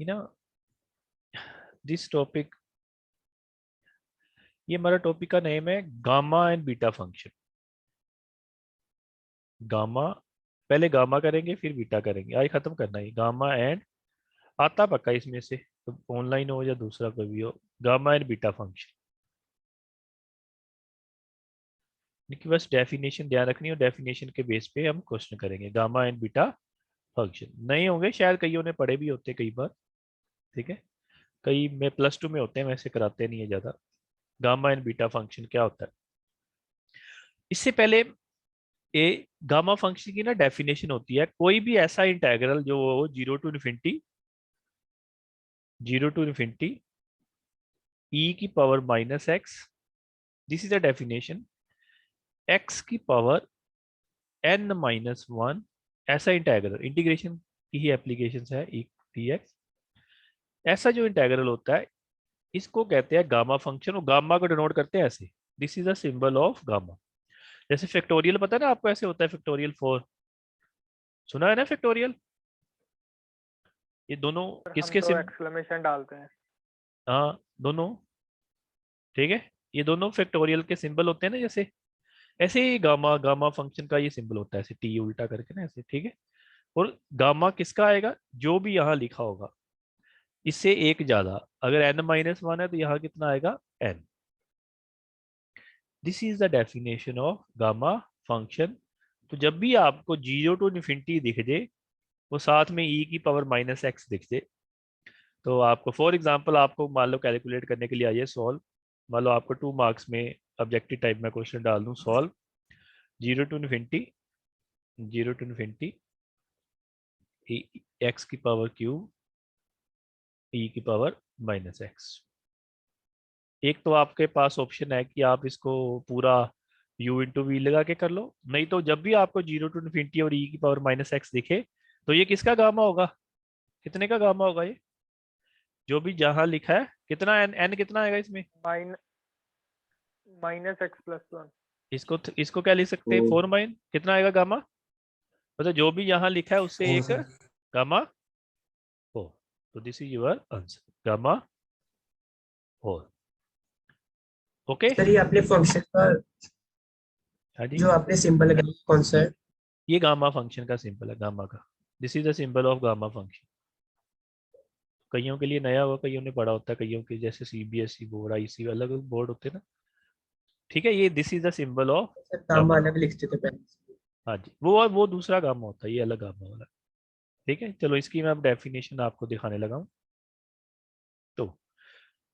you know this topic, ये हमारा topic का नेम है gamma and beta function. Gamma, पहले गामा करेंगे फिर बीटा करेंगे, आज खत्म करना है गामा एंड, आता पक्का इसमें से, तो ऑनलाइन हो या दूसरा कोई भी हो, गामा एंड बीटा फंक्शन। इनकी बस डेफिनेशन ध्यान रखनी है और डेफिनेशन के बेस पे हम क्वेश्चन करेंगे। गामा एंड बीटा फंक्शन नहीं होंगे शायद, कईयों ने पढ़े भी होते कई बार, ठीक है, कई में +2 में होते हैं, वैसे कराते नहीं है ज्यादा। गामा एंड बीटा फंक्शन क्या होता है, इससे पहले ए गामा फंक्शन की ना डेफिनेशन होती है, कोई भी ऐसा इंटेग्रल जो 0 to infinity e की power -x, this is the definition, x की पावर n-1, ऐसा इंटेग्रल, इंटीग्रेशन की ही एप्लीकेशन है e dx, ऐसा जो इंटेग्रल होता है इसको कहते हैं गामा फंक्शन, और गामा को डिनोट करते हैं ऐसे, this is the symbol of gamma. जैसे फैक्टोरियल पता है ना आपको, ऐसे होता है फैक्टोरियल 4, सुना है ना फैक्टोरियल, ये दोनों पर हम किसके तो सिम, एक्सक्लेमेशन डालते हैं। हाँ दोनों, ठीक है, ये दोनों फैक्टोरियल के सिंबल होते हैं ना, जैसे ऐसे ही गामा, गामा फंक्शन का ये सिंबल होता है ऐसे टी उल्टा करके ना ऐसे, ठीक है। और गामा किसका आएगा, जो भी यहाँ लिखा होगा इससे एक ज्यादा, अगर n-1 है तो यहाँ कितना आएगा n। This is the definition of gamma function. तो जब भी आपको 0 to infinity दिख जाए, वो साथ में e की पावर -x दिख जाए, तो आपको फॉर एग्जांपल आपको मान लो कैलकुलेट करने के लिए आइए सॉल्व, मान लो आपको 2 मार्क्स में ऑब्जेक्टिव टाइप में क्वेश्चन डाल दूं, सॉल्व 0 to infinity x की पावर क्यूब e की पावर -x। एक तो आपके पास ऑप्शन है कि आप इसको पूरा u/v लगा के कर लो, नहीं तो जब भी आपको 0 to infinity और e की पावर -x दिखे, तो ये किसका गामा होगा, कितने का गामा होगा ये, जो भी जहां लिखा है, कितना n कितना आएगा इसमें, -x+1। इसको क्या लिख सकते हैं, 4 कितना आएगा गामा, मतलब जो भी यहाँ लिखा है उससे फोर एक सर। गामा हो। तो this is your answer, gamma हो। ओके, सर ये आपने फंक्शन का हाँ जी, जो आपने सिंबल लगाया कौन सा है? ये गामा फंक्शन का सिंबल है, गामा का, this is the symbol of gamma function. कईयों के लिए नया होगा, कईयों ने पढ़ा होता है, कईयों के जैसे सीबीएसई बोर्ड, आईसी, अलग अलग बोर्ड होते हैं ना, ठीक है। ये this is the symbol of sir नाम गामा। अलग लिखते थे पहले। हाँ जी, वो दूसरा गामा होता है, ये अलग गामा वाला, ठीक है। चलो इसकी मैं अब डेफिनेशन आपको दिखाने लगा हूँ।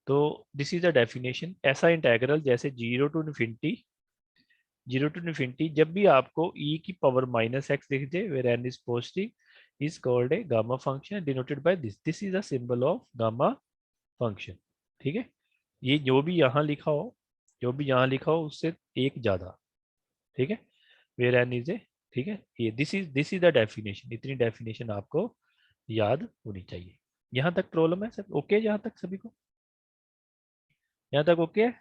तो दिस इज द डेफिनेशन, ऐसा इंटेग्रल जैसे 0 to infinity जब भी आपको e की पावर -x दिख जाए where n is positive is called a gamma function denoted by this is the symbol of gamma function, ठीक है। ये जो भी यहाँ लिखा हो, जो भी यहाँ लिखा हो उससे एक ज्यादा, ठीक है, वेयर एन इज ए, ठीक है। ये दिस इज द डेफिनेशन, इतनी डेफिनेशन आपको याद होनी चाहिए। यहाँ तक प्रॉब्लम है सब ओके, यहाँ तक सभी को, यहाँ तक ओके है,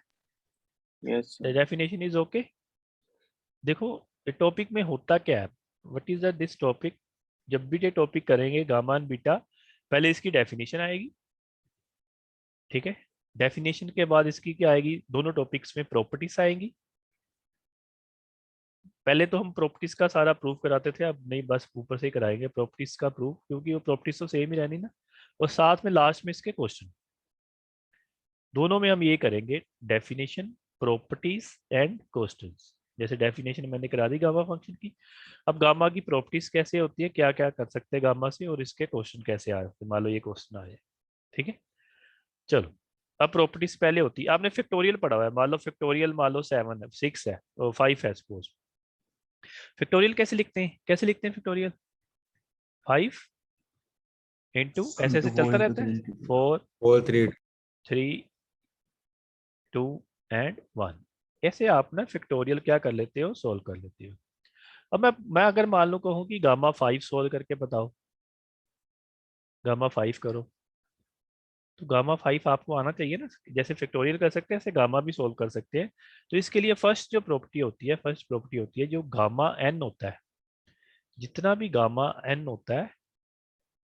yes the definition is okay. देखो टॉपिक में होता क्या है, what is the this topic, जब भी ये टॉपिक करेंगे गामा एंड बीटा, पहले इसकी डेफिनेशन आएगी, ठीक है। डेफिनेशन के बाद इसकी क्या आएगी, दोनों टॉपिक्स में प्रॉपर्टीज आएंगी। पहले तो हम प्रॉपर्टीज का सारा प्रूफ कराते थे, अब नहीं, बस ऊपर से ही कराएंगे प्रॉपर्टीज का प्रूफ, क्योंकि वो प्रॉपर्टीज तो सेम ही रहनी ना, और साथ में लास्ट में इसके क्वेश्चन, दोनों में हम ये करेंगे, डेफिनेशन, प्रॉपर्टीज एंड क्वेश्चंस। जैसे डेफिनेशन मैंने करा दी गामा फंक्शन की, अब गामा की प्रॉपर्टीज कैसे होती है, क्या क्या कर सकते हैं गामा से, और इसके क्वेश्चन कैसे आ सकते हैं, मान लो ये क्वेश्चन आए, ठीक है। चलो, अब प्रॉपर्टीज पहले होती है, आपने फैक्टोरियल पढ़ा हुआ है, मान लो फैक्टोरियल मान लो 7 है, 6 है और 5 है सपोज, फैक्टोरियल कैसे लिखते हैं, कैसे लिखते हैं फैक्टोरियल, 5 इंटू ऐसे ऐसे चलता रहता है, 4 4 3 3 2 एंड 1, ऐसे आप ना फैक्टोरियल क्या कर लेते हो, सोल्व कर लेते हो। अब मैं अगर मान लो कहूँ कि गामा 5 सोल्व करके बताओ, गामा 5 करो, तो गामा 5 आपको आना चाहिए ना, जैसे फैक्टोरियल कर सकते हैं ऐसे गामा भी सोल्व कर सकते हैं। तो इसके लिए फर्स्ट जो प्रॉपर्टी होती है, फर्स्ट प्रॉपर्टी होती है जो गामा एन होता है, जितना भी गामा एन होता है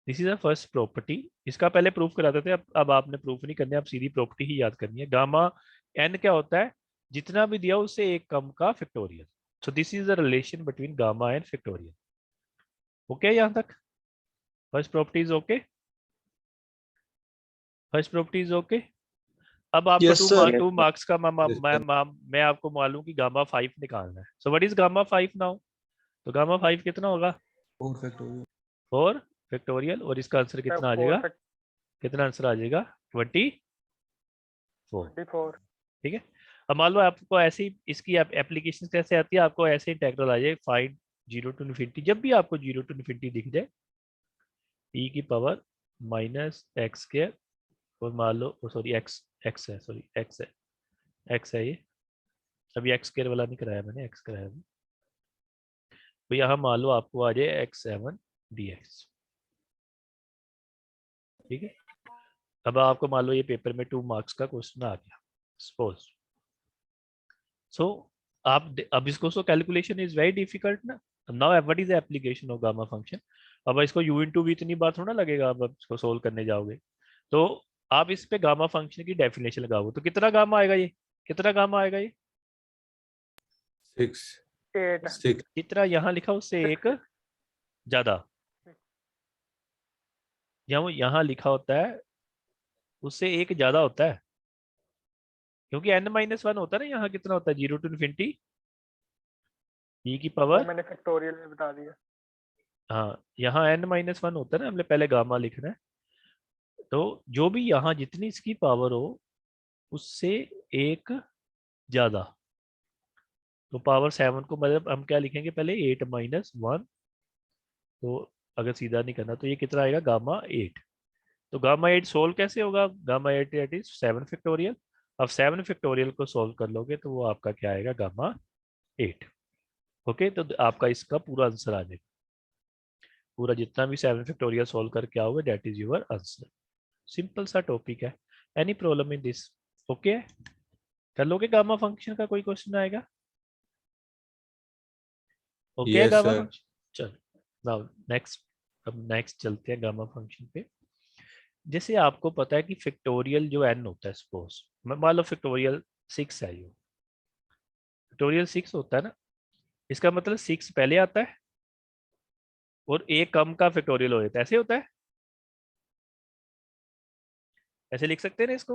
this is a first property. इसका पहले प्रूफ कराते थे, अब आपने प्रूफ नहीं करनी, आप सीधी प्रॉपर्टी ही याद करनी है। गामा एन क्या होता है, जितना भी दिया उससे एक कम का factorial. So this is the relation between gamma and factorial. Okay यहाँ तक first property is okay, first property is okay. अब आपको Yes, sir. टू मार्क्स का Yes, sir. मैं आपको मालूम कि गामा 5 निकालना है। So what is gamma 5 now? तो गामा 5 कितना होगा? 4 factorial. 4 फैक्टोरियल, और इसका आंसर कितना आ जाएगा? कितना आंसर आ जाएगा? 24। 24। ठीक है। अब मान लो आपको ऐसे ही इसकी एप्लीकेशन कैसे आती है, आपको ऐसे इंटीग्रल आ जाए फाइंड 0 टू इन्फिनिटी। जब भी आपको 0 टू इन्फिनिटी दिख जाए e की पावर माइनस एक्स स्क्वायर, और मान लो सॉरी एक्स एक्स है, सॉरी एक्स है ये, अभी एक्स स्क्वायर वाला नहीं कराया मैंने, एक्स कराया अभी। तो यहाँ मान लो आपको आ जाए x7 dx। ठीक है। अब आपको मान लो ये पेपर में 2 मार्क्स का क्वेश्चन आ गया सपोज। सो अब इसको, so calculation is very difficult ना। Now what is the application of gamma function? अब इसको u इंटू वी इतनी बार थोड़ा लगेगा, अब इसको सोल्व करने जाओगे तो आप इस पे गामा फंक्शन की डेफिनेशन लगाओगे तो कितना गामा आएगा ये, कितना गामा आएगा ये? 6. 8। 6. कितना यहाँ लिखा उससे एक ज्यादा, यहाँ लिखा होता है उससे एक ज्यादा होता है, क्योंकि n-1 होता है ना। यहाँ कितना होता है? 0 टू इन्फिनिटी e की वो पावर, मैंने फैक्टोरियल में बता दिया। हाँ यहाँ n-1 होता है ना, हमने पहले गामा लिखना है। तो जो भी यहाँ जितनी इसकी पावर हो उससे एक ज्यादा, तो पावर 7 को मतलब हम क्या लिखेंगे पहले 8-1। तो अगर सीधा नहीं करना तो ये कितना आएगा? गामा 8। तो गामा 8 सोल्व कैसे होगा? Gamma 8 that is 7 factorial. अब 7 फैक्टोरियल को सोल्व कर लोगे तो वो आपका क्या आएगा? गामा 8। ओके, तो आपका इसका पूरा आंसर आ जाएगा। पूरा जितना भी 7 फैक्टोरियल सोल्व करके आओगे that is your answer. Simple सा टॉपिक है। Any problem in this? Okay, कर लोगे? गामा फंक्शन का कोई क्वेश्चन आएगा? ओके है Yes, गामा sir. फंक्शन? चलो नाउ नेक्स्ट, अब नेक्स्ट चलते हैं गामा फंक्शन पे। जैसे आपको पता है कि फैक्टोरियल जो n होता है, सपोज मान लो फैक्टोरियल 6 है, ये फैक्टोरियल 6 होता है ना, इसका मतलब 6 पहले आता है और एक कम का फैक्टोरियल हो जाता है, ऐसे होता है। ऐसे लिख सकते हैं ना इसको?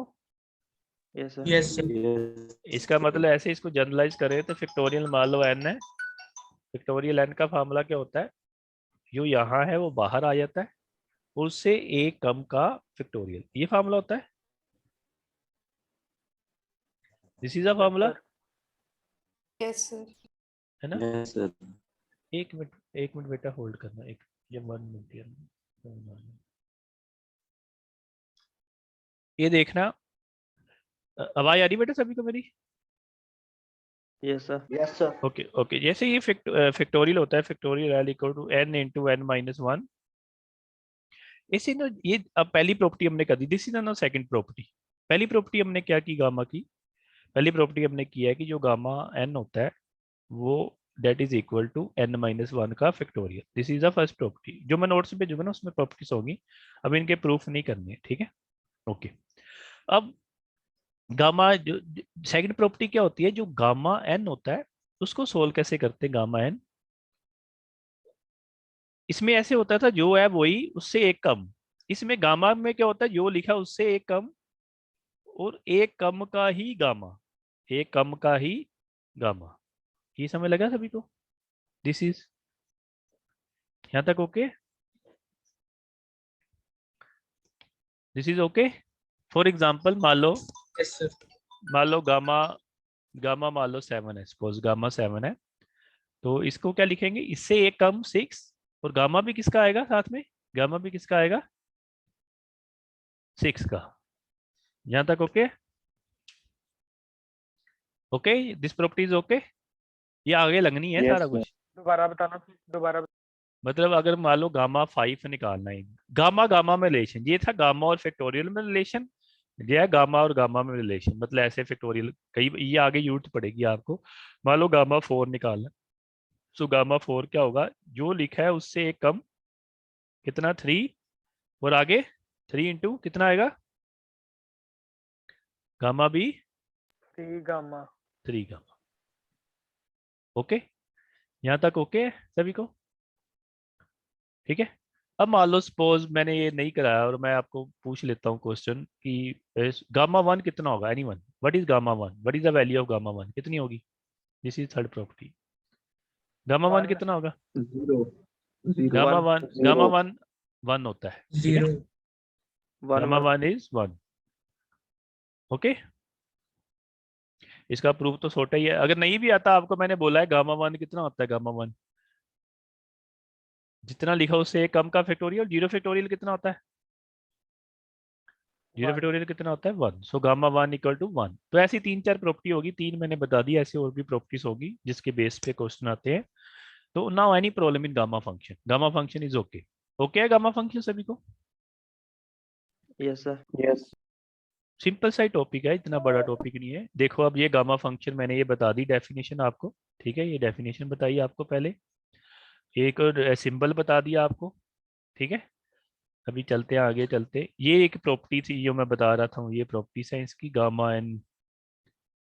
Yes, sir. Yes, sir. Yes. इसका मतलब ऐसे इसको जनरलाइज करें तो फैक्टोरियल मान लो n है, फैक्टोरियल n का फार्मूला क्या होता है? जो यहाँ है वो बाहर आ जाता है, उससे एक कम का फैक्टोरियल, ये फार्मूला होता है। This is a formula, Yes, sir. है ना? Yes, sir. एक मिनट बेटा होल्ड करना, एक ये 1 मिनट। ये देखना, आवाज आ रही बेटा सभी को मेरी? Yes, sir. Yes, sir. Okay okay, जैसे ये फैक्टोरियल होता है, factorial l equal to n into n-1। इसी ना ये अब पहली प्रॉपर्टी हमने कर दी, दिस इज ना सेकंड प्रॉपर्टी। पहली प्रॉपर्टी हमने क्या की गामा की? पहली प्रॉपर्टी हमने किया है कि जो गामा n होता है वो that is equal to n-1 का factorial. This is the first property, जो मैं नोट्स पे भेजूंगा ना उसमें प्रॉपर्टीज होगी, अब इनके प्रूफ नहीं करने, ठीक है? ओके, अब गामा जो सेकंड प्रॉपर्टी क्या होती है? जो गामा n होता है उसको सोल्व कैसे करते हैं? गामा n इसमें ऐसे होता था, जो है वही उससे एक कम। इसमें गामा में क्या होता है? जो लिखा उससे एक कम, और एक कम का ही गामा, एक कम का ही गामा। ये समझ लगा सभी को? दिस इज यहां तक okay? This is okay? For example Yes, sir. मान लो गामा गामा मान लो 7 है, सपोज गामा 7 है, तो इसको क्या लिखेंगे? इससे एक कम 6, और गामा भी किसका आएगा साथ में? गामा भी किसका आएगा? 6 का। यहां तक okay? Okay, this property is okay? ये आगे लगनी है Yes, सारा sir. कुछ। दोबारा बताना, दोबारा मतलब अगर मान लो गामा 5 निकालना है, गामा गामा में रिलेशन, ये था गामा और फैक्टोरियल में रिलेशन, ये है गामा और गामा में रिलेशन, मतलब ऐसे फैक्टोरियल कई ये आगे यूज पड़ेगी आपको। मान लो गामा 4 निकालना, सो गामा 4 क्या होगा? जो लिखा है उससे एक कम, कितना? 3, और आगे 3 इंटू कितना आएगा, gamma b 3 gamma. 3 gamma. Okay, यहाँ तक ओके है सभी को? ठीक है। अब मान लो सपोज मैंने ये नहीं कराया और मैं आपको पूछ लेता हूँ क्वेश्चन कि गामा 1 कितना होगा, anyone, what is gamma 1, what is the value of gamma 1, कितनी होगी? This is third property. Gamma 1 1 कितना होगा? Zero. Zero. Gamma One. 1, Zero. Gamma 1 1 होता है, ठीक है? Zero. One. Gamma One. 1 is 1। Okay, इसका प्रूफ तो छोटा ही है। अगर नहीं भी आता आपको, मैंने बोला है गामा 1 कितना होता है, गामा 1 जितना लिखा उससे एक कम का फैक्टोरियल। जीरो फैक्टोरियल कितना होता है? जीरो 1 फैक्टोरियल कितना होता है? 1। So gamma 1 equal to 1। तो ऐसी 3-4 प्रॉपर्टी होगी, 3 मैंने बता दी, ऐसे और भी प्रॉपर्टीज होगी जिसके बेस पे क्वेश्चन आते हैं। तो now any problem in gamma function, gamma function is okay. Okay है गामा फंक्शन सभी को? Yes, sir. Yes. सिंपल सा टॉपिक है, इतना बड़ा टॉपिक नहीं है। देखो अब ये गामा फंक्शन मैंने ये बता दी डेफिनेशन आपको, ठीक है? ये डेफिनेशन बताई आपको पहले, एक और सिंबल बता दिया आपको, ठीक है? अभी चलते हैं आगे, चलते, ये एक प्रॉपर्टी थी जो मैं बता रहा था, ये प्रॉपर्टीज है इसकी, गामा एन,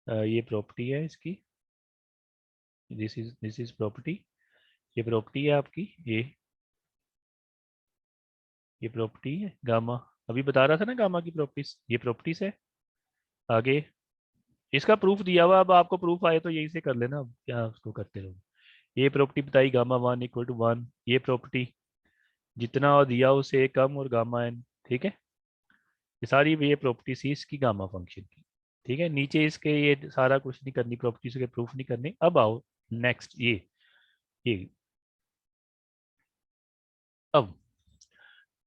ये प्रॉपर्टी है इसकी, दिस इज प्रॉपर्टी, ये प्रॉपर्टी है आपकी, ये प्रॉपर्टी है गामा। अभी बता रहा था ना गामा की प्रॉपर्टीज, ये प्रॉपर्टीज है। आगे इसका प्रूफ दिया हुआ, अब आपको प्रूफ आए तो यही से कर लेना, अब क्या उसको करते रहो। ये प्रॉपर्टी बताई गामा 1 इक्वल टू 1, ये प्रॉपर्टी जितना दिया उसे कम और गामा एन, ठीक है? ये सारी ये प्रॉपर्टीज थी इसकी गामा फंक्शन की, ठीक है? नीचे इसके ये सारा कुछ नहीं करनी, प्रॉपर्टीज के प्रूफ नहीं करने। अब आओ नेक्स्ट, ये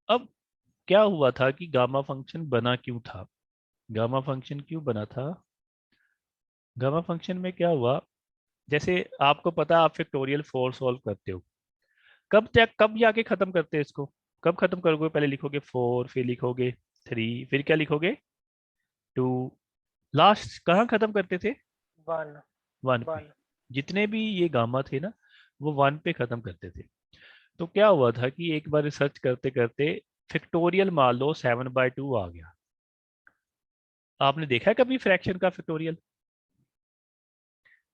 अब क्या हुआ था कि गामा फंक्शन बना क्यों था, गामा फंक्शन क्यों बना था? गामा फंक्शन में क्या हुआ, जैसे आपको पता है आप फैक्टोरियल 4 सॉल्व करते हो, कब जाके खत्म करते हैं इसको, कब खत्म करोगे? पहले लिखोगे 4, फिर लिखोगे 3, फिर क्या लिखोगे 2, लास्ट कहाँ खत्म करते थे? 1 1 पे। 1 जितने भी ये गामा थे ना, वो 1 पे खत्म करते थे। तो क्या हुआ था कि एक बार रिसर्च करते करते फैक्टोरियल मान लो 7/2 आ गया। आपने देखा है कभी फ्रैक्शन का फैक्टोरियल?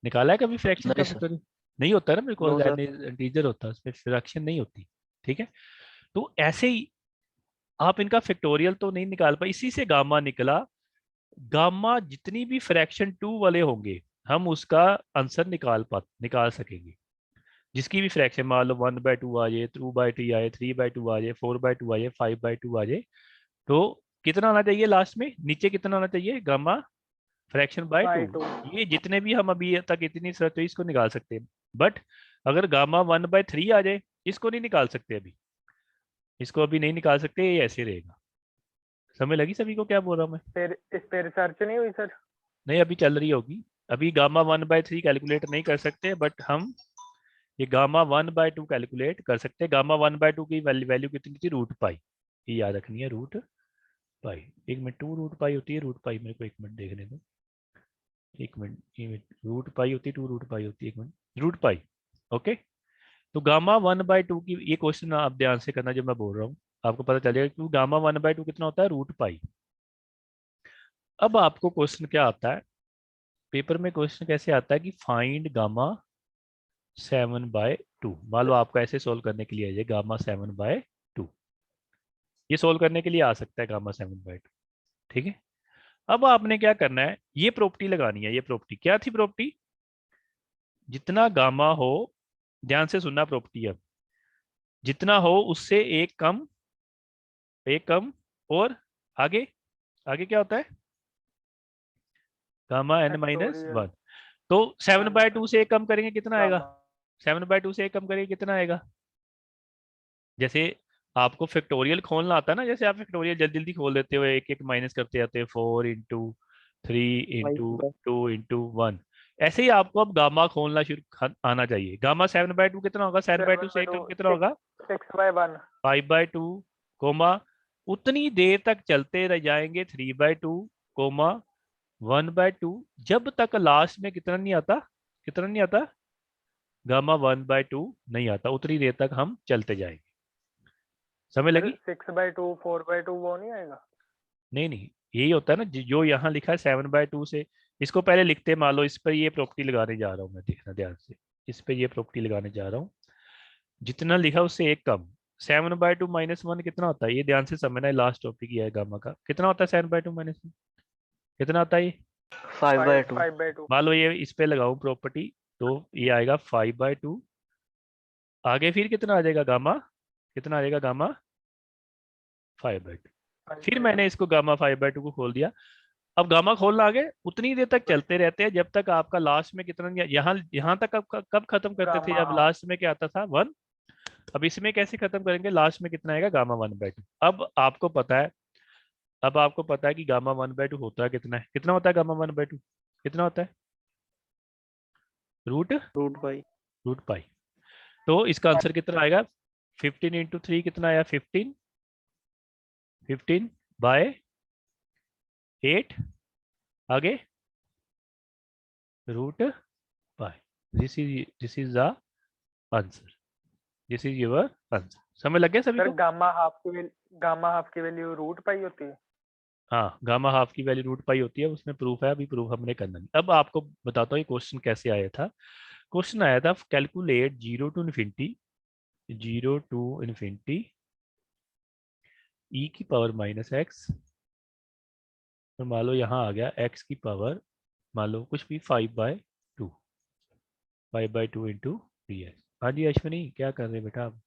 निकाला है कभी फ्रैक्शन का नहीं, सर. फैक्टोरियल? नहीं होता ना, No, बिकॉज sir. इंटीजर होता है, उसमें फ्रैक्शन नहीं होती, ठीक है? तो ऐसे ही आप इनका फैक्टोरियल तो नहीं निकाल पाए, इसी से गामा निकला। गामा जितनी भी फ्रैक्शन 2 वाले होंगे, हम उसका आंसर निकाल सकेंगे। जिसकी भी फ्रैक्शन मान लो 1/2 आ जाए, 2/3 आए, 3/2 आ जाए, 4/2 आ जाए, 5/2 आ जाए, तो कितना आना चाहिए लास्ट में, नीचे कितना आना चाहिए? Gamma fraction by 2। 2 ये जितने भी हम अभी तक इतनी सर्च हुई इसको निकाल सकते हैं, बट अगर गामा 1/3 आ जाए, इसको नहीं निकाल सकते अभी, इसको अभी नहीं निकाल सकते, ये ऐसे रहेगा। समझ लगी सभी को क्या बोल रहा हूँ मैं? फिर इस पे रिसर्च नहीं हुई सर? नहीं, अभी चल रही होगी। अभी गामा 1/3 कैलकुलेट नहीं कर सकते, बट हम ये गामा 1/2 कैलकुलेट कर सकते हैं। गामा 1/2 की वैल्यू कितनी थी? √π, ये याद रखनी है, √π। एक मिनट, 2√π होती है √π, मेरे को एक मिनट देखने दो, एक मिनट, ये √π होती है, 2√π होती है, एक मिनट, √π। ओके, तो गामा 1/2 की, ये क्वेश्चन आप ध्यान से करना जो मैं बोल रहा हूँ, आपको पता चलेगा कि गामा 1/2 कितना होता है, √π। अब आपको क्वेश्चन क्या आता है पेपर में, क्वेश्चन कैसे आता है कि फाइंड गामा 7/2। मान लो आपको ऐसे सोल्व करने के लिए आ जाए गामा 7/2, ये सोल्व करने के लिए आ सकता है गामा 7/2, ठीक है? अब आपने क्या करना है, ये प्रॉपर्टी लगानी है। ये प्रॉपर्टी क्या थी? प्रॉपर्टी जितना गामा हो, ध्यान से सुनना प्रॉपर्टी, अब जितना हो उससे एक कम, और आगे आगे क्या होता है? Gamma n minus factorial 1। तो 7/2 से एक कम करेंगे कितना आएगा? गामा 7/2 से एक कम करेंगे कितना आएगा? जैसे आपको फैक्टोरियल खोलना आता है ना, जैसे आप फैक्टोरियल जल्दी जल्दी खोल देते हो, एक एक माइनस करते जाते हैं, 4 × 3 × 2 × 1, ऐसे ही आपको अब गामा खोलना आना चाहिए। गामा 7/2 कितना होगा? 7/2 से एक कम कितना होगा? 6/1 5/2, कोमा उतनी देर तक चलते रह जाएंगे 3/2, कोमा 1/2, जब तक लास्ट में कितना नहीं आता, कितना नहीं आता? गामा 1/2 नहीं आता, उतनी देर तक हम चलते जाएंगे। समझ लगी? 6/2 4/2 वो नहीं आएगा? नहीं नहीं, यही होता है ना जो यहाँ लिखा है 7/2 से, इसको पहले लिखते हैं। मान लो इस पर ये प्रॉपर्टी लगाने जा रहा हूँ मैं, देखना ध्यान से, इस पे ये प्रॉपर्टी लगाने जा रहा हूँ, जितना लिखा उससे एक कम। 7/2 -1 कितना होता है, ये ध्यान से समझना है, लास्ट टॉपिक ये है गामा का। कितना होता है 7/2 -1? कितना आता है ये? 5/2 5/2 मान लो ये इस पे लगाऊं प्रॉपर्टी, तो ये आएगा 5/2। आगे फिर कितना आ जाएगा गामा, कितना आ जाएगा गामा? 5/2। फिर मैंने इसको गामा 5/2 को खोल दिया। अब गामा खोलना आगे उतनी देर तक चलते रहते हैं जब तक आपका लास्ट में कितना, यहाँ यहाँ तक कब खत्म करते थे, जब गामा। लास्ट में क्या आता था 1। अब इसमें कैसे खत्म करेंगे, लास्ट में कितना आएगा, गामा 1/2। अब आपको पता है, अब आपको पता है कि गामा 1/2 होता है कितना है, कितना होता है गामा 1/2, कितना होता है? Root √π root pi. तो इसका आंसर कितना आएगा? 15 × 3 कितना आया? 15 15/8। आगे root pi. This is the answer, this is your answer. समझ लग गया सभी सर को? गामा हाफ की वैल्यू √π होती है। हाँ, गामा हाफ की वैल्यू रूट पाई होती है, उसमें प्रूफ है, अभी प्रूफ हमने करना नहीं। अब आपको बताता हूँ ये क्वेश्चन कैसे आया था। क्वेश्चन आया था कैलकुलेट 0 to ∞, 0 to ∞ e की पावर -x, और मान लो यहाँ आ गया x की पावर, मान लो कुछ भी 5/2, 5/2 × dx। हाँ जी अश्विनी, क्या कर रहे हैं बेटा आप?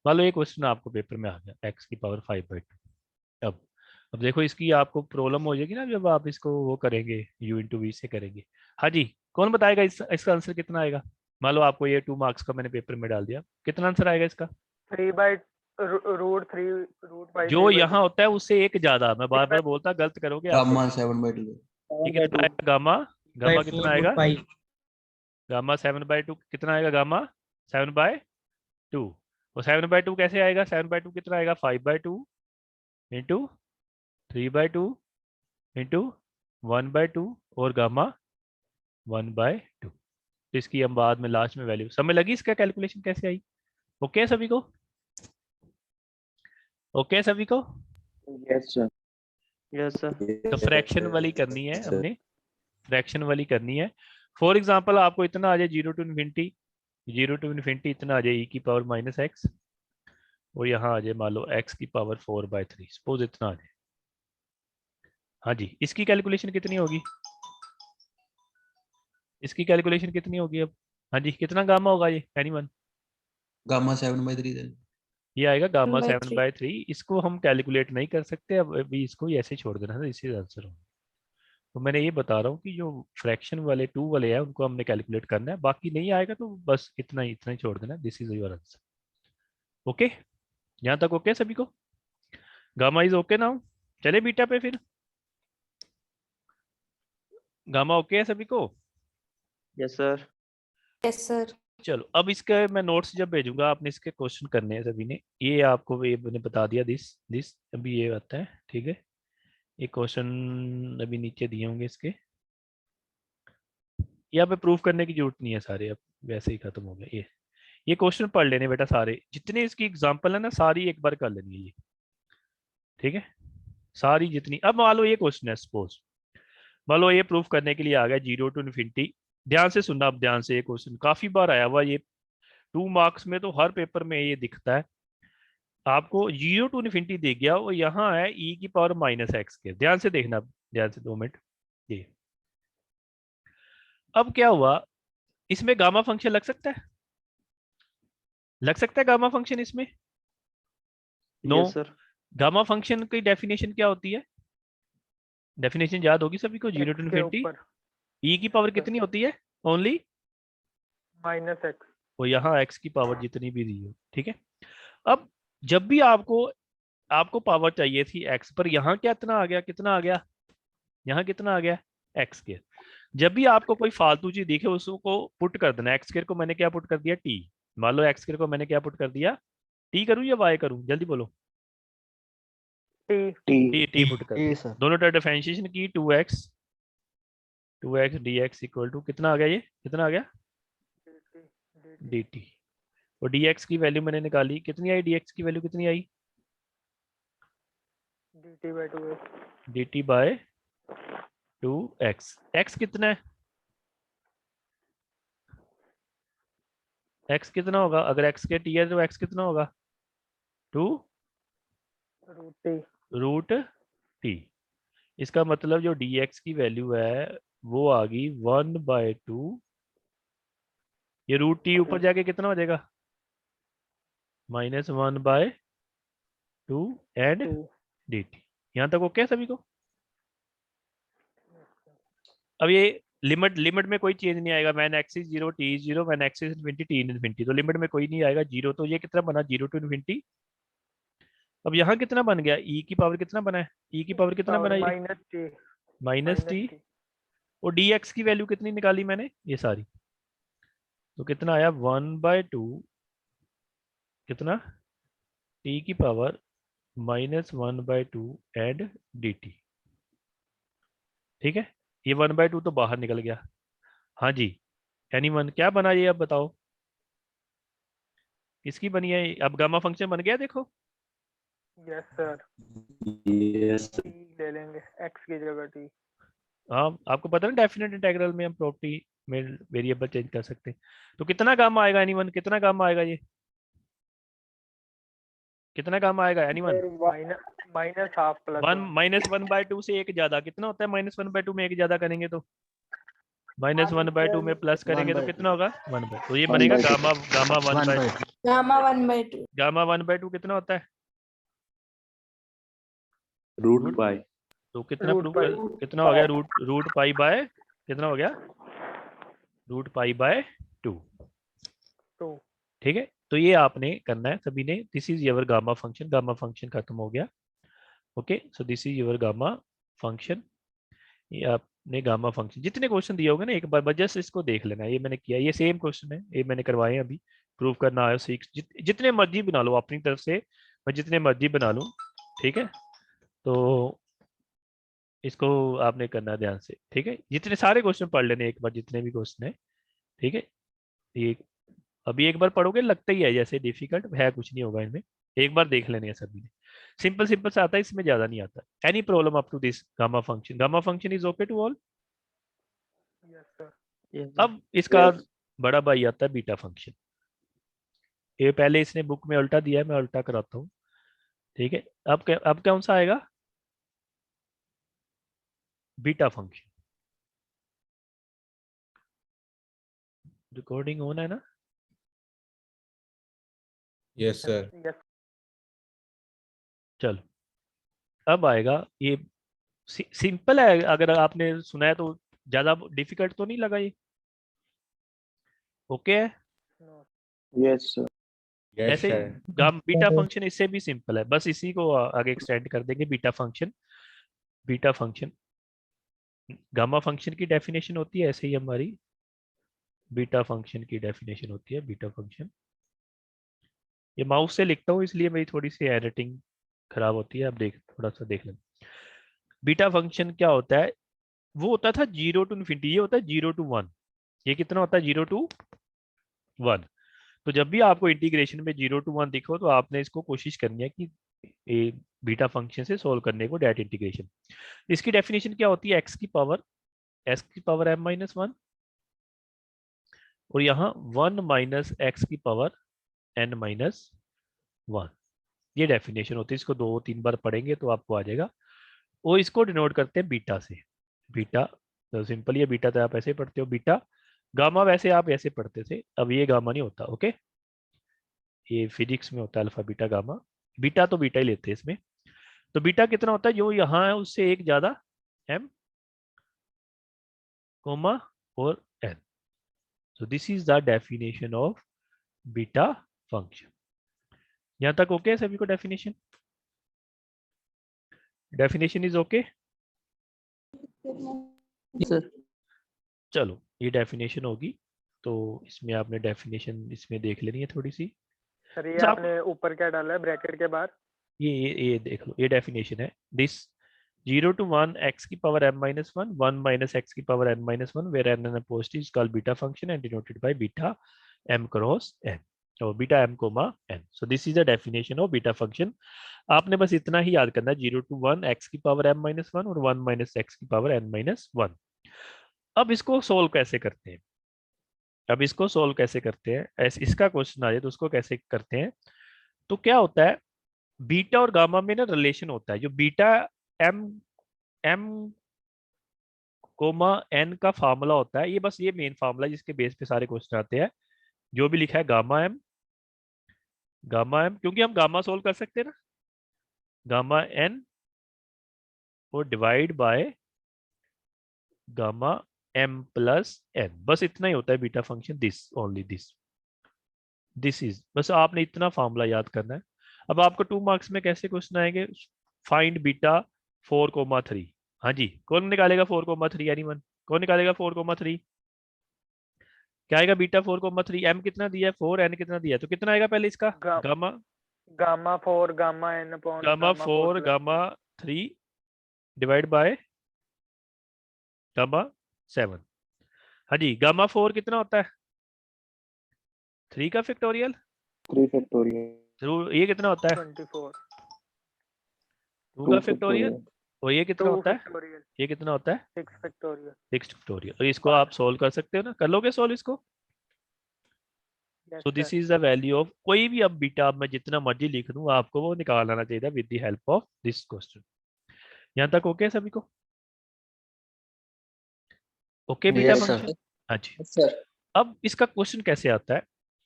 मान लो ये क्वेश्चन आपको पेपर में आ गया, x की पावर 5/2। अब देखो इसकी आपको प्रॉब्लम हो जाएगी ना जब आप इसको वो करेंगे, u × v से करेंगे। हाँ जी, कौन बताएगा इसका आंसर कितना आएगा? मान लो आपको ये 2 मार्क्स का मैंने पेपर में डाल दिया, कितना आंसर आएगा इसका? 3/√3 जो यहाँ होता है उससे एक ज्यादा, मैं बार बार बोलता, गलत करोगे आप। गामा 7/2 ये कितना आएगा गामा? गामा कितना आएगा? गामा 7/2 कितना आएगा गामा? 7/2। और 7/2 कैसे आएगा? 7/2 कितना आएगा? 5/2 × 3/2 × 1/2 और गामा 1/2। तो इसकी हम बाद में लास्ट में वैल्यू, समझ लगी इसका कैलकुलेशन कैसे आई? ओके सभी को? ओके सभी को? यस सर यस सर तो फ्रैक्शन वाली करनी है हमने, फ्रैक्शन वाली करनी है। फॉर एग्जांपल आपको इतना आ जाए 0 to ∞, 0 to ∞ इतना आ जाए e की पावर -x, और यहाँ आ जाए मान लो x की पावर 4/3, सपोज इतना आ जाए। हाँ जी, इसकी कैलकुलेशन कितनी होगी? इसकी कैलकुलेशन कितनी होगी अब? हाँ जी, कितना गामा होगा ये, एनीवन? गामा 7/3 है। ये आएगा गामा 7/3। 7/3। इसको हम कैलकुलेट नहीं कर सकते, अब अभी इसको ऐसे छोड़ देना है, इसी आंसर होगा। तो मैंने ये बता रहा हूँ कि जो फ्रैक्शन वाले 2 वाले हैं उनको हमने कैलकुलेट करना है, बाकी नहीं आएगा तो बस इतना ही छोड़ देना, this is your answer. Okay, यहाँ तक ओके सभी को? Gamma is okay now? चले बीटा पे फिर, गामा ओके है सभी को? Yes sir Yes, sir. चलो, अब इसके मैं नोट्स जब भेजूंगा आपने इसके क्वेश्चन करने हैं सभी ने, ये आपको ये मैंने बता दिया, दिस अभी ये आता है, ठीक है। ये क्वेश्चन अभी नीचे दिए होंगे इसके, यहाँ पे प्रूफ करने की जरूरत नहीं है, सारे अब वैसे ही खत्म हो गए। ये क्वेश्चन पढ़ लेने बेटा, सारे जितने इसकी एग्जांपल है ना सारी एक बार कर लेनी है ये, ठीक है, सारी जितनी। अब मान लो ये क्वेश्चन है, सपोज मान लो ये प्रूफ करने के लिए आ गया 0 to ∞। ध्यान से सुनना, अब ध्यान से, ये क्वेश्चन काफी बार आया हुआ, ये 2 मार्क्स में तो हर पेपर में ये दिखता है आपको। 0 to ∞ दे गया और यहाँ है e की पावर -x के, ध्यान से देखना, ध्यान से 2 मिनट। ये अब क्या हुआ, इसमें गामा फंक्शन लग सकता है, लग सकता है गामा फंक्शन इसमें? No. Yes sir gamma function की डेफिनेशन क्या होती है? डेफिनेशन याद होगी सभी को, 0 to के ∞, ऊपर e की पावर कितनी होती है? Only -x। वो यहाँ x की पावर जितनी भी दी हो, ठीक है। अब जब भी आपको पावर चाहिए थी x पर, यहाँ क्या इतना आ गया, कितना आ गया, यहाँ कितना आ गया, x²। जब भी आपको कोई फालतू चीज दिखे उसको पुट कर देना, x² को मैंने क्या पुट कर दिया, t। मान लो x² को मैंने क्या पुट कर दिया, t करूं या y करूं, जल्दी बोलो। t पुट कर दिया, दोनों तरफ डिफरेंशिएशन की, 2x dx इक्वल टू कितना आ गया, ये कितना आ गया, dt। और dx की वैल्यू मैंने निकाली, कितनी आई, dx की वैल्यू कितनी आई, dt by 2x। dt by 2x। x कितना है? x कितना होगा? अगर x के t है तो x कितना होगा? 2 रूट t। √t। इसका मतलब जो dx की वैल्यू है वो आ गई 1/2। ये √t ऊपर जाके कितना हो जाएगा? -1/2 एंड 2। dt। यहाँ तक ओके है सभी को? अब ये लिमिट में कोई चेंज नहीं आएगा। When x is 0 t is 0 when x is infinity t infinity. तो लिमिट में कोई नहीं आएगा, जीरो। तो ये कितना बना? 0 to इनफिनिटी। अब यहाँ कितना बन गया? e की पावर कितना बना है? e की पावर कितना बना? ये -t। -t। और dx की वैल्यू कितनी निकाली मैंने? ये सारी। तो कितना आया? 1/2 कितना? t की पावर -1/2 एंड dt। ठीक है, ये 1/2 तो बाहर निकल गया। हाँ जी, एनीवन क्या बना ये? अब बताओ किसकी बनी है? अब गामा फंक्शन बन गया देखो। Yes sir. Yes. t ले लेंगे x की जगह t। हाँ, आपको पता है डेफिनेट इंटीग्रल में हम प्रॉपर्टी में वेरिएबल चेंज कर सकते हैं। तो कितना गामा आएगा एनीवन? कितना गामा आएगा ये? कितना गामा आएगा एनीवन? -½ प्लस 1 -1/2 से एक ज्यादा कितना होता है? -1/2 में एक ज्यादा करेंगे तो -1/2 में प्लस करेंगे तो कितना होगा? 1/2। तो ये बनेगा गामा 1/2। Gamma 1/2. गामा 1/2 कितना होता है? Root pi. तो कितना रूट प्रूव पाई। कर, कितना हो गया? रूट पाई बाय कितना हो गया? √π/2। 2। ठीक है, तो ये आपने करना है सभी ने। This is your gamma function. Gamma function खत्म हो गया। Okay, so this is your gamma function. ये आपने गामा फंक्शन जितने क्वेश्चन दिए होंगे ना, एक बार बस जस्ट इसको देख लेना। ये मैंने किया, ये सेम क्वेश्चन है, ये मैंने करवाए हैं अभी। प्रूव करना आया सीख जितने मर्जी बना लो अपनी तरफ से, मैं जितने मर्जी बना लूँ। ठीक है, तो इसको आपने करना ध्यान से। ठीक है, जितने सारे क्वेश्चन पढ़ लेने एक बार, जितने भी क्वेश्चन है। ठीक है, ये अभी एक बार पढ़ोगे लगता ही है जैसे डिफिकल्ट है, कुछ नहीं होगा इनमें। एक बार देख लेने हैं सभी ने। सिंपल सिंपल से आता है, इसमें ज्यादा नहीं आता। Any problem up to this gamma function? Gamma function is okay to all? Yes sir. Yes, sir. अब इसका बड़ा भाई आता है बीटा फंक्शन। ये पहले इसने बुक में उल्टा दिया है, मैं उल्टा कराता हूँ। ठीक है, अब कौन सा आएगा? Beta function. रिकॉर्डिंग ऑन है ना? Yes sir. यस। चलो, अब आएगा ये। सिंपल है, अगर आपने सुना है तो ज्यादा डिफिकल्ट तो नहीं लगा ये? ओके है? Yes, sir. यस ऐसे सर। बीटा फंक्शन इससे भी सिंपल है, बस इसी को आगे एक्सटेंड कर देंगे। Beta function, beta function gamma function की डेफिनेशन होती है ऐसे ही हमारी बीटा फंक्शन की डेफिनेशन होती है। बीटा फंक्शन, ये माउस से लिखता हूँ इसलिए मेरी थोड़ी सी एडिटिंग खराब होती है। अब थोड़ा सा देख लें। बीटा फंक्शन क्या होता है? वो होता था 0 to इनफिनिटी, ये होता है 0 to 1। ये कितना होता है? 0 to 1। तो जब भी आपको इंटीग्रेशन में 0 to 1 दिखो तो आपने इसको कोशिश करनी है कि ये बीटा फंक्शन से सोल्व करने को, डायरेक्ट इंटीग्रेशन। इसकी डेफिनेशन क्या होती है? एक्स की पावर m-1 और यहाँ 1 - x की पावर n-1। ये डेफिनेशन होती है। इसको 2-3 बार पढ़ेंगे तो आपको आ जाएगा। वो इसको डिनोट करते हैं बीटा से। बीटा तो सिंपल, ये बीटा तो आप ऐसे ही पढ़ते हो। बीटा गामा वैसे आप ऐसे पढ़ते थे, अब ये गामा नहीं होता। ओके, ये फिजिक्स में होता है अल्फा बीटा गामा। बीटा तो बीटा ही लेते हैं इसमें। तो बीटा कितना होता है? जो यहाँ है उससे एक ज्यादा m, कोमा और n। So this is the definition of beta function. यहाँ तक ओके है सभी को? Definition, definition is okay? Yes, sir. चलो, ये डेफिनेशन होगी तो इसमें आपने डेफिनेशन इसमें देख लेनी है थोड़ी सी। सर ये अच्छा, आपने ऊपर क्या डाला है ब्रैकेट के बाहर? ये देख लो, ये डेफिनेशन है। दिस 0 to 1 x की पावर m-1 1 - x की power n-1 where n and post is called beta function and denoted by beta m cross n। और beta m comma n. So this is the definition of beta function. आपने बस इतना ही याद करना है, 0 to 1 x की power m minus 1 और 1 minus x की पावर n माइनस 1। अब इसको सोल्व कैसे करते हैं? अब इसको सोल्व कैसे करते हैं? ऐसे इसका क्वेश्चन आ जाए तो उसको कैसे करते हैं? तो क्या होता है, बीटा और गामा में ना रिलेशन होता है। जो beta m m comma n का फार्मूला होता है, ये बस ये मेन फार्मूला जिसके बेस पे सारे क्वेश्चन आते हैं। जो भी लिखा है गामा एम, क्योंकि हम गामा सोल्व कर सकते हैं ना, गामा एन और divide by gamma m plus n, बस इतना ही होता है beta function. This only this is, बस आपने इतना फार्मूला याद करना है। अब आपको 2 मार्क्स में कैसे क्वेश्चन आएंगे? Find beta 4,3। हाँ जी, कौन निकालेगा 4,3? एनीवन? कौन निकालेगा 4,3? क्या आएगा बीटा 4,3? एम कितना दिया है 4, एन कितना दिया है, तो कितना आएगा पहले इसका? गा, gamma gamma 4 gamma n upon gamma gamma 4 4 gamma 3 divide by gamma 7। हाँ जी, गामा 4 कितना होता है? 3 का फैक्टोरियल। 3 factorial, तो ये कितना होता है? 24 2 2 का फैक्टोरियल। factorial, और ये कितना 2 होता है? फैक्टोरियल ये कितना होता है? 6 फैक्टोरियल 6 फैक्टोरियल। और इसको 5। आप सोल्व कर सकते हो ना, कर लोगे सोल्व इसको? Yes so this is the value of कोई भी। अब बीटा अब मैं जितना मर्जी लिख दूं, आपको वो निकाल आना चाहिए with the help of this question. यहाँ तक ओके सभी को? Okay beta Yes, sir. Function. हाँ जी। Sir. अब इसका क्वेश्चन कैसे आता है?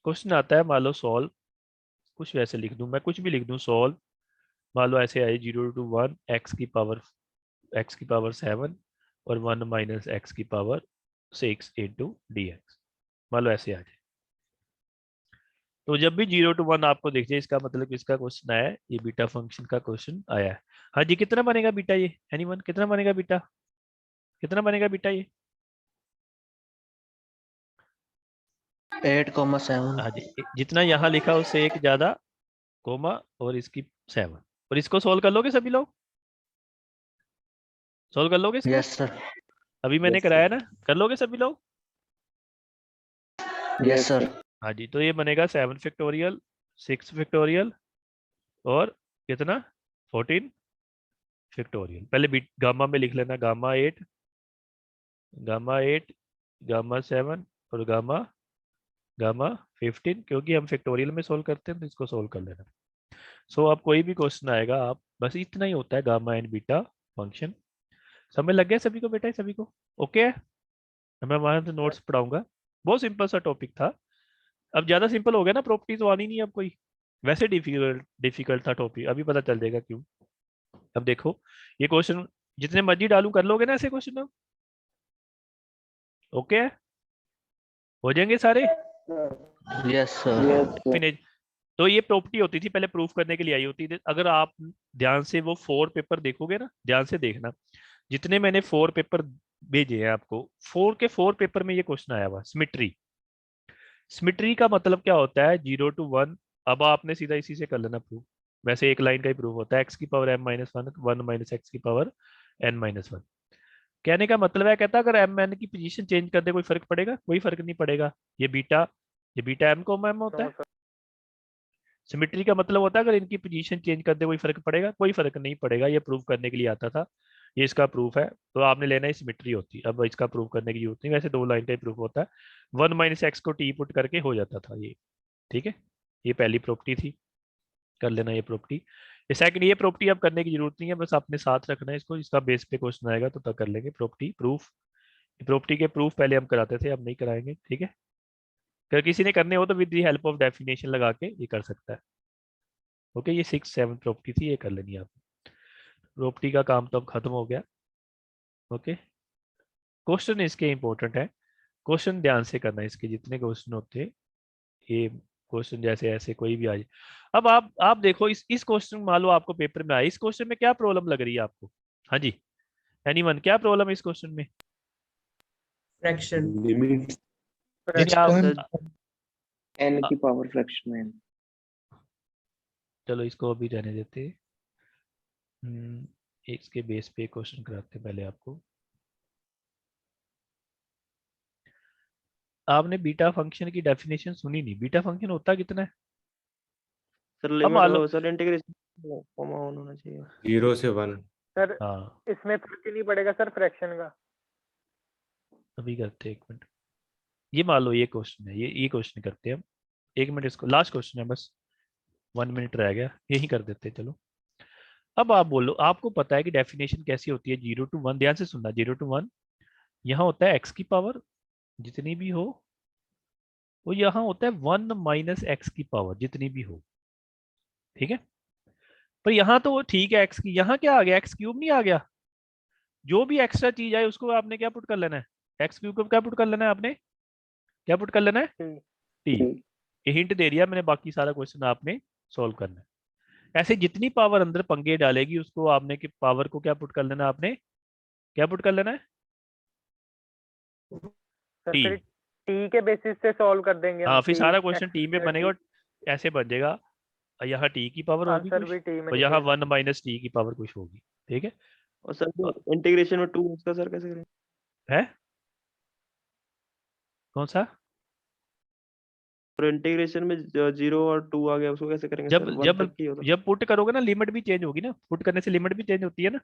क्वेश्चन आता है, मान लो सॉल्व, कुछ वैसे लिख दूं, मैं कुछ भी लिख दूं, सॉल्व। मान लो ऐसे आए 0 to 1 एक्स की पावर 7 और 1 माइनस एक्स की पावर 6 इंटू डी एक्स। मान लो ऐसे आ जाए। तो जब भी 0 to 1 आपको दिख जाए, इसका मतलब इसका क्वेश्चन आया है, ये बीटा फंक्शन का क्वेश्चन आया है। हाँ जी, कितना बनेगा बीटा ये? एनीवन? कितना बनेगा बीटा? कितना बनेगा बीटा ये? 8,7. हाँ जी, जितना यहाँ लिखा उससे एक ज्यादा कोमा और इसकी 7। और इसको सोल्व कर लोगे सभी लोग? सोल्व कर लोगे इसको? Yes, sir. अभी मैंने yes sir, कराया ना, कर लोगे सभी लोग? Yes, sir. हाँ जी, तो ये बनेगा 7 फैक्टोरियल, 6 फैक्टोरियल और कितना? 14 फैक्टोरियल। पहले गामा में लिख लेना, गामा 8 गामा 7 और गामा गामा 15, क्योंकि हम फैक्टोरियल में सोल्व करते हैं तो इसको सोल्व कर लेना। सो अब कोई भी क्वेश्चन आएगा, आप बस इतना ही होता है गामा एंड बीटा फंक्शन। समझ लग गया सभी को बेटा? सभी को ओके है? मैं वहां से नोट्स पढ़ाऊंगा। बहुत सिंपल सा टॉपिक था। अब ज्यादा सिंपल हो गया ना, प्रॉपर्टी तो आनी नहीं अब कोई। वैसे डिफिकल्ट डिफिकल्ट था टॉपिक, अभी पता चल जाएगा क्यों। अब देखो, ये क्वेश्चन जितने मर्जी डालूं, कर लोगे ना ऐसे क्वेश्चन अब? ओके है? हो जाएंगे सारे? Yes, sir. yes sir, finish. तो ये प्रॉपर्टी होती थी पहले, प्रूफ करने के लिए आई होती थी। अगर आप ध्यान से वो 4 पेपर देखोगे ना, ध्यान से देखना, जितने मैंने 4 पेपर भेजे हैं आपको, 4 के 4 पेपर में ये क्वेश्चन आया हुआ सिमेट्री। सिमेट्री का मतलब क्या होता है? 0 to 1। अब आपने सीधा इसी से कर लेना प्रूफ। वैसे एक लाइन का ही प्रूफ होता है, एक्स की power m minus 1 1 minus x की पावर n माइनस 1। कहने का मतलब है, कहता है अगर m n की पोजीशन चेंज कर दे कोई फर्क पड़ेगा? कोई फर्क नहीं पड़ेगा। ये बीटा m को m होता नो है। सर सिमेट्री का मतलब होता है अगर इनकी पोजीशन चेंज कर दे कोई फर्क पड़ेगा? कोई फर्क नहीं पड़ेगा। ये प्रूव करने के लिए आता था। ये इसका प्रूफ है, तो आपने लेना है सिमेट्री होती है। अब इसका प्रूफ करने की जरूरत नहीं, वैसे 2 लाइन का ही प्रूफ होता है। 1 माइनस एक्स को टी पुट करके हो जाता था ये। ठीक है, ये पहली प्रॉपर्टी थी, कर लेना ये प्रॉपर्टी। ये सेकंड, ये प्रॉपर्टी अब करने की जरूरत नहीं है, बस अपने साथ रखना है इसको। इसका बेस पे क्वेश्चन आएगा तो तब कर लेंगे प्रॉपर्टी प्रूफ। प्रॉपर्टी के प्रूफ पहले हम कराते थे, अब नहीं कराएंगे। ठीक है, अगर किसी ने करने हो तो with the help of definition लगा के ये कर सकता है। ओके, ये 6 7 प्रॉपर्टी थी, ये कर लेनी है आप। प्रॉपर्टी का काम तो अब खत्म हो गया। ओके, क्वेश्चन इसके इंपॉर्टेंट है। क्वेश्चन ध्यान से करना है, इसके जितने क्वेश्चन होते हैं, ये क्वेश्चन जैसे ऐसे कोई भी आ जाए। अब आप देखो, इस क्वेश्चन मान लो आपको पेपर में आया, इस क्वेश्चन में क्या प्रॉब्लम लग रही है आपको? हाँ जी, एनीवन, क्या प्रॉब्लम है इस क्वेश्चन में? फ्रैक्शन limits नहीं, नहीं, Sir, n की पावर फ्रैक्शन n, चलो इसको अभी रहने देते हैं। इसके बेस पे क्वेश्चन कराते हैं पहले आपको। आपने बीटा फंक्शन की डेफिनेशन सुनी नहीं। बीटा फंक्शन होता कितना है? सर अब मान लो लिमिट सर इंटीग्रेशन कॉमा होना चाहिए। 0 से 1। सर हाँ इसमें फर्क ही नहीं पड़ेगा सर फ्रैक्शन का। अभी करते हैं, एक मिनट। ये मान लो ये क्वेश्चन है, ये क्वेश्चन करते हैं हम। एक मिनट, इसको लास्ट क्वेश्चन है बस, 1 मिनट रह गया, यही कर देते हैं। चलो अब आप बोलो, आपको पता है कि डेफिनेशन कैसी होती है 0 to 1। ध्यान से सुनना, 0 to 1 यहाँ होता है x की पावर जितनी भी हो, वो यहाँ होता है 1 माइनस एक्स की पावर जितनी भी हो, ठीक है। पर यहाँ तो ठीक है x की, यहाँ क्या आ गया, एक्स क्यूब नहीं आ गया। जो भी एक्स्ट्रा चीज आए उसको आपने क्या पुट कर लेना है, एक्स क्यूब को क्या पुट कर लेना है आपने, क्या पुट कर लेना है, टी। ये हिंट दे दिया मैंने, बाकी सारा क्वेश्चन आपने सोल्व करना है। ऐसे जितनी पावर अंदर पंगे डालेगी उसको आपने कि पावर को क्या पुट कर लेना है, आपने क्या पुट कर लेना है, सर टी। फिर टी के बेसिस से सॉल्व कर देंगे हम हाँ फिर कि सारा क्वेश्चन x टी में बनेगा और ऐसे बन जाएगा। यहाँ टी की पावर होगी आंसर कुछ भी टी में और यहाँ निकलेगा। 1 माइनस टी की पावर कुछ होगी, ठीक है। और सर इंटीग्रेशन में 2 उसका सर कैसे करें? है कौन सा? और इंटीग्रेशन में 0 और 2 आ गया, उसको कैसे करेंगे जब सर? 1 जब तक की होता। जब पुट करोगे ना लिमिट भी चेंज होगी ना, पुट करने से लिमिट भी चेंज होती है ना।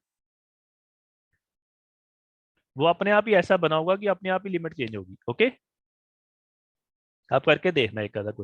वो अपने आप ही ऐसा बना होगा कि अपने आप ही लिमिट चेंज होगी। ओके, आप करके देखना एक आधा क्वेश्चन।